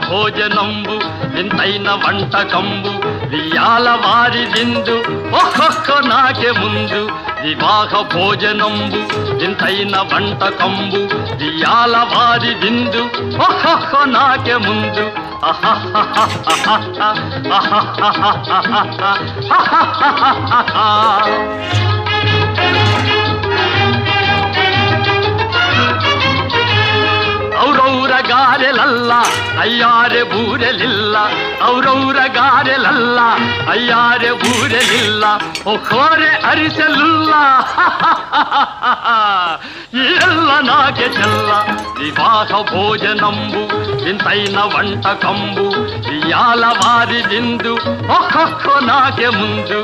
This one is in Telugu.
భోజనంబు వింతైన వంటకంబు వియాల వారి విందు ఒక్కొక్క నాకే ముందు వివాహ భోజనంబు వింతైన వంటకంబు వియాల వారి విందు ఒక్కొక్క నాకే ముందు ಔರೌರ ಗಾರೆಲಲ್ಲ ಅಯ್ಯಾರೆ ಬೂರೆಲಿಲ್ಲ ಔರೌರ ಗಾರೆಲಲ್ಲ ಅಯ್ಯಾರೆ ಬೂರೆಲಿಲ್ಲ ಒಖೋರೆ ಅರಿಸಲಿಲ್ಲ ಎಲ್ಲ ನಾಗೆ ಚೆಲ್ಲ ವಿವಾಹ ಭೋಜನಂಬು ವಿಂತೈನ వంటకంబు వియాల వారి విందు ఒక్కొక్క నాకే ముందు